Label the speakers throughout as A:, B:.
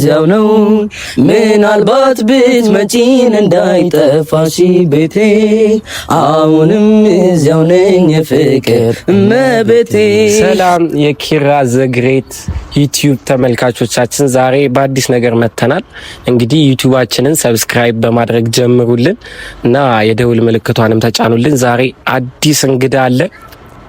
A: እዚያው ነው ምናልባት ብትመጪን እንዳይጠፋሽ ቤቴ አሁንም እዚያው ነኝ የፍቅር እመቤቴ።
B: ሰላም የኪራ ዘግሬት ዩቲዩብ ተመልካቾቻችን፣ ዛሬ በአዲስ ነገር መተናል። እንግዲህ ዩቲዩባችንን ሰብስክራይብ በማድረግ ጀምሩልን እና የደውል ምልክቷንም ተጫኑልን። ዛሬ አዲስ እንግዳ አለ።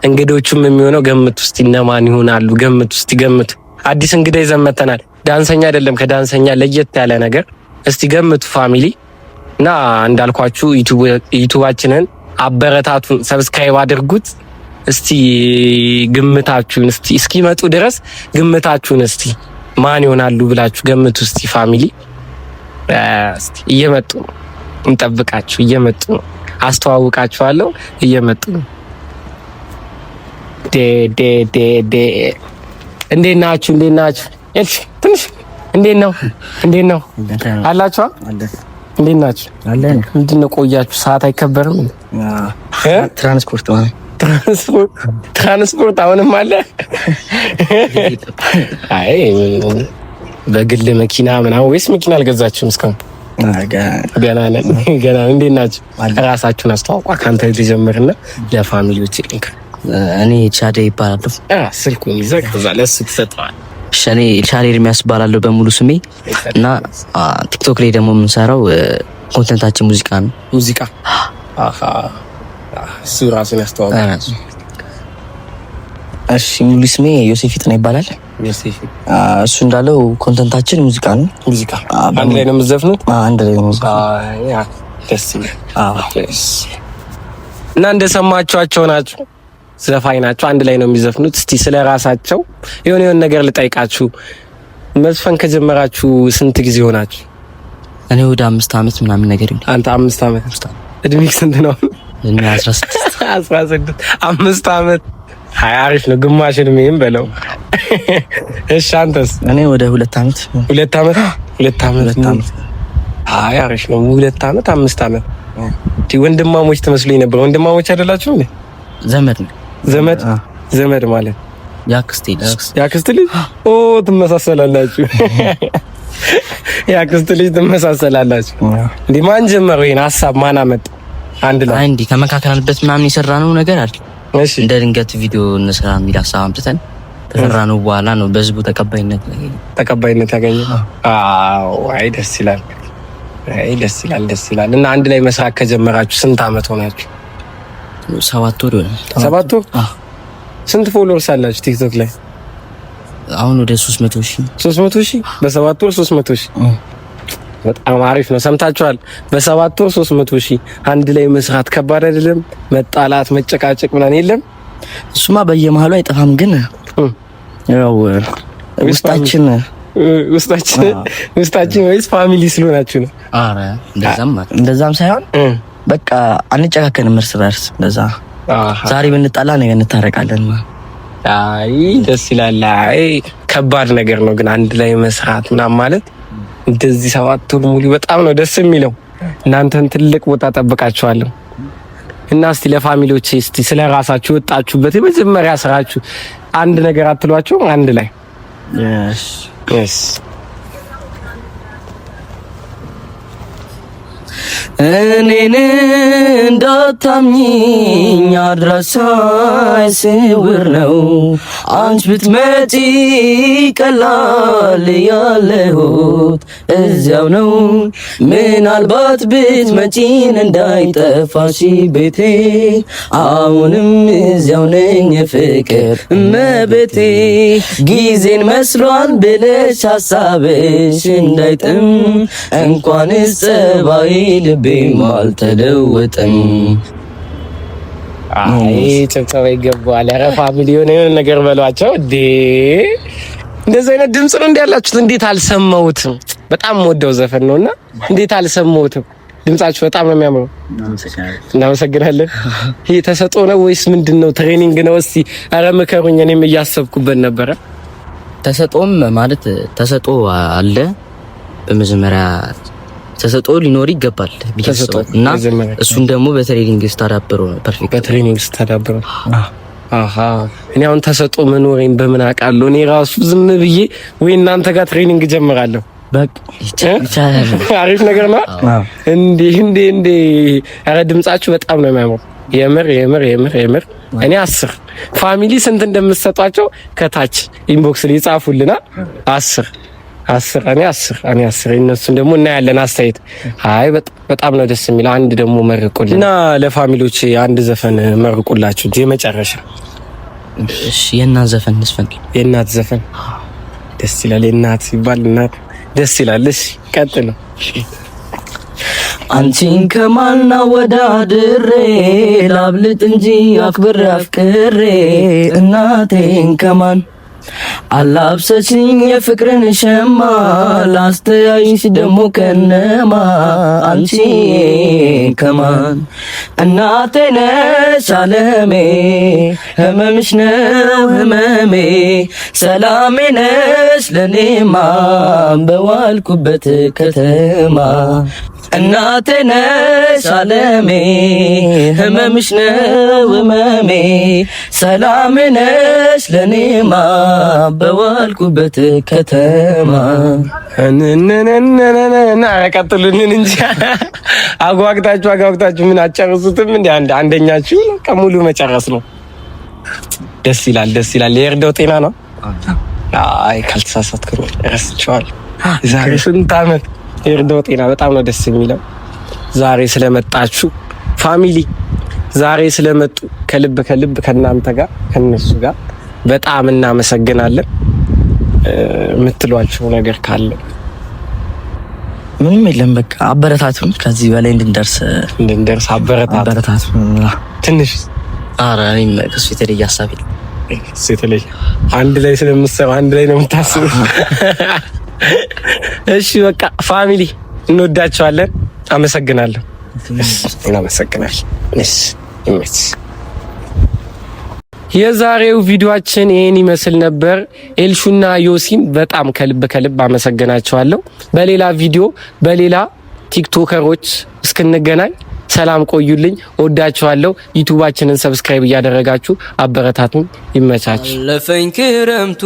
B: እንግዶቹም የሚሆነው ገምቱ እስቲ እነማን ይሆናሉ? ገምቱ እስቲ ገምቱ። አዲስ እንግዳ ይዘን መተናል። ዳንሰኛ አይደለም፣ ከዳንሰኛ ለየት ያለ ነገር። እስቲ ገምቱ ፋሚሊ። እና እንዳልኳችሁ ዩቲዩባችንን አበረታቱን፣ ሰብስክራይብ አድርጉት። እስቲ ግምታችሁን እስቲ እስኪመጡ ድረስ ግምታችሁን እስቲ ማን ይሆናሉ ብላችሁ ገምቱ እስቲ ፋሚሊ። እስቲ እየመጡ ነው፣ እንጠብቃችሁ። እየመጡ ነው፣ አስተዋውቃችኋለሁ። እየመጡ ነው። ዴ እንዴት ናችሁ? እንዴት ናችሁ? እሺ ትንሽ እንዴት ነው አላችሁ? እንዴት ናችሁ? ምንድን ነው ቆያችሁ? ሰዓት አይከበርም? ትራንስፖርት አሁንም አለ? አይ በግል መኪና ምናምን ወይስ መኪና አልገዛችሁም እስካሁን? ገና እንዴት ናችሁ? ራሳችሁን አስተዋውቋ። ካንተ ልጀምርና ለፋሚሊዎች ሊንክ።
A: እኔ ቻዴ ይባላል።
B: ስልኩን ይዘህ ከዛ ለሱ ትሰጠዋል።
A: እኔ ቻሌ ኤርሚያስ እባላለሁ በሙሉ ስሜ እና ቲክቶክ ላይ ደግሞ የምንሰራው ኮንተንታችን ሙዚቃ ነው።
B: ሙዚቃ እሱ ራሱን ያስተዋውቃል።
A: እሺ ሙሉ ስሜ ዮሴፊት ነው ይባላል።
B: ዮሴፊ
A: እሱ እንዳለው ኮንተንታችን ሙዚቃ ነው።
B: ሙዚቃ አንድ ላይ ነው የምትዘፍኑት?
A: አንድ ላይ ነው ሙዚቃ።
B: ደስ ይላል። እና እንደሰማችኋቸው ናቸው፣ ዘፋኝ ናቸው። አንድ ላይ ነው የሚዘፍኑት። እስቲ ስለ ራሳቸው የሆነ ነገር ልጠይቃችሁ። መዝፈን ከጀመራችሁ ስንት ጊዜ ሆናችሁ?
A: እኔ ወደ 5 አመት ምናምን ነገር ይሁን።
B: አንተ 5 አመት። እድሜክ ስንት ነው?
A: እኔ 16
B: 5 አመት። አሪፍ ነው፣ ግማሽ እድሜም በለው። እሺ አንተስ?
A: እኔ ወደ 2 አመት።
B: 2 አመት። አይ አሪፍ ነው። 2 አመት 5 አመት። ወንድማሞች ትመስሉኝ ነበር። ወንድማሞች አይደላችሁ እንዴ? ዘመድ ማለት ያክስት ልጅ ኦ ትመሳሰላላችሁ። ያክስት ልጅ ትመሳሰላላችሁ። እንዴ ማን ጀመረው ይሄን ሀሳብ? ማን አመጣ? አንድ ላይ እንዴ ከመካከልበት ምናምን የሰራነው ነገር አለ። እሺ እንደ ድንገት ቪዲዮ እንስራ የሚል ሀሳብ አምጥተን ከሰራነው በኋላ ነው በህዝቡ ተቀባይነት ያገኘው። አዎ አይ ደስ ይላል። ደስ ይላል። እና አንድ ላይ መስራት ከጀመራችሁ ስንት አመት ሆናችሁ?
A: 7 ወር ነው።
B: 7 ወር? ስንት ፎሎወርስ አላችሁ ቲክቶክ ላይ?
A: አሁን ወደ 300,000
B: በ7 ወር 300,000። በጣም አሪፍ ነው። ሰምታችኋል። በ7 ወር 300,000 አንድ ላይ መስራት ከባድ አይደለም? መጣላት መጨቃጨቅ ምናምን የለም?
A: እሱማ በየመሃሉ አይጠፋም። ግን ያው ውስጣችን ወይስ ፋሚሊ ስለሆናችሁ ነው? አረ እንደዛም ሳይሆን በቃ አንጨካከንም እርስ በርስ። እንደዛ ዛሬ ብንጣላ ነገ እንታረቃለን።
B: አይ ደስ ይላል። አይ ከባድ ነገር ነው ግን አንድ ላይ መስራት ምናምን ማለት እንደዚህ 7 ወር ሙሉ በጣም ነው ደስ የሚለው። እናንተን ትልቅ ቦታ ጠብቃችኋለሁ። እና እስቲ ለፋሚሊዎች እስቲ ስለ ራሳችሁ ወጣችሁበት የመጀመሪያ ስራችሁ አንድ ነገር አትሏችሁ? አንድ ላይ yes
A: እኔን እንዳታምኚኝ አድራሻዬ ስውር ነው። አንቺ ብትመጪ ቀላል ያለሁት እዚያው ነው። ምናልባት ብትመጪን እንዳይጠፋሽ ቤቴ አሁንም እዚያው ነኝ የፍቅር እመቤቴ። ጊዜን መስሏል ብለሽ ሀሳብሽ እንዳይጥም እንኳንስ ጸባይ ልቤም አልተለወጠም።
B: አይ ጭብጨባ ይገባዋል። ኧረ ፋሚሊ የሆነ ነገር በሏቸው እንዴ! እንደዚህ አይነት ድምጽ ነው እንዲያላችሁት? እንዴት አልሰማሁትም? በጣም ወደው ዘፈን ነውና እንዴት አልሰማሁትም? ድምጻችሁ በጣም ነው የሚያምረው። እናመሰግናለን። ይሄ ተሰጦ ነው ወይስ ምንድነው? ትሬኒንግ ነው? እስቲ ኧረ ምከሩኝ። እኔም እያሰብኩበት ነበረ።
A: ተሰጦም ማለት ተሰጦ አለ። በመጀመሪያ ተሰጦ ሊኖር ይገባል እና እሱን ደግሞ በትሬኒንግ ስታዳብረው ነው ፐርፌክት።
B: በትሬኒንግ ስታዳብረው እኔ አሁን ተሰጦ መኖሬን በምን አውቃለሁ? እኔ ራሱ ዝም ብዬ ወይ እናንተ ጋር ትሬኒንግ ጀምራለሁ
A: በቃ ይቻላል።
B: አሪፍ ነገር ነው። እንዴ ኧረ ድምጻችሁ በጣም ነው የሚያምረው። የምር እኔ 10 ፋሚሊ ስንት እንደምትሰጧቸው ከታች ኢንቦክስ ላይ ጻፉልና 10 እኔ 10 እነሱን ደግሞ እናያለን አስተያየት። አይ በጣም ነው ደስ የሚለው። አንድ ደግሞ መርቁልን እና ለፋሚሊዎች አንድ ዘፈን መርቁላችሁ የመጨረሻ።
A: እሺ የእናት ዘፈን እንስፈን።
B: የእናት ዘፈን ደስ ይላል። የእናት ሲባል እናት ደስ ይላል። እሺ ቀጥሉ።
A: አንቺን ከማና ወዳድሬ ላብልጥ እንጂ አፍቅሬ እናቴን ከማን አላብሰሽኝ የፍቅርን ሸማ ላስተያይሽ ደሞ ከነማ አንቺን ከማን እናቴ ነሽ ዓለሜ ህመምሽ ነው ህመሜ ሰላሜ ነሽ ለኔማ በዋልኩበት ከተማ እናቴ ነሽ ዓለሜ ህመምሽ ነው ህመሜ ሰላሜ ነሽ ለኔማ በዋልኩበት ከተማ።
B: እና ቀጥሉልን እንጂ አጓግታችሁ ምን አጨርሱትም እንዴ? አንደኛችሁ ከሙሉ መጨረስ ነው። ደስ ይላል። የእርዳው ጤና ነው። አይ ካልተሳሳትኩ ረስቼዋለሁ። ዛሬ ስንት ዓመት የእርዳው ጤና በጣም ነው ደስ የሚለው። ዛሬ ስለመጣችሁ ፋሚሊ ዛሬ ስለመጡ ከልብ ከናንተ ጋር ከነሱ ጋር በጣም እናመሰግናለን። የምትሏቸው ነገር ካለ?
A: ምንም የለም። በቃ አበረታቱን፣ ከዚህ በላይ እንድንደርስ አበረታቱን።
B: ትንሽ
A: እኔም ከሱ የተለየ ሀሳብ
B: የተለየ አንድ ላይ ስለምትሰራው አንድ ላይ ነው የምታስቡት። እሺ በቃ ፋሚሊ እንወዳቸዋለን። አመሰግናለሁ። እናመሰግናለን። እሺ የዛሬው ቪዲዮአችን ይሄን ይመስል ነበር። ኤልሹና ዮሲን በጣም ከልብ አመሰግናቸዋለሁ። በሌላ ቪዲዮ በሌላ ቲክቶከሮች እስክንገናኝ ሰላም ቆዩልኝ። ወዳችኋለሁ። ዩቲዩባችንን ሰብስክራይብ እያደረጋችሁ አበረታቱን። ይመቻችሁ።
A: ለፈኝ ክረምቱ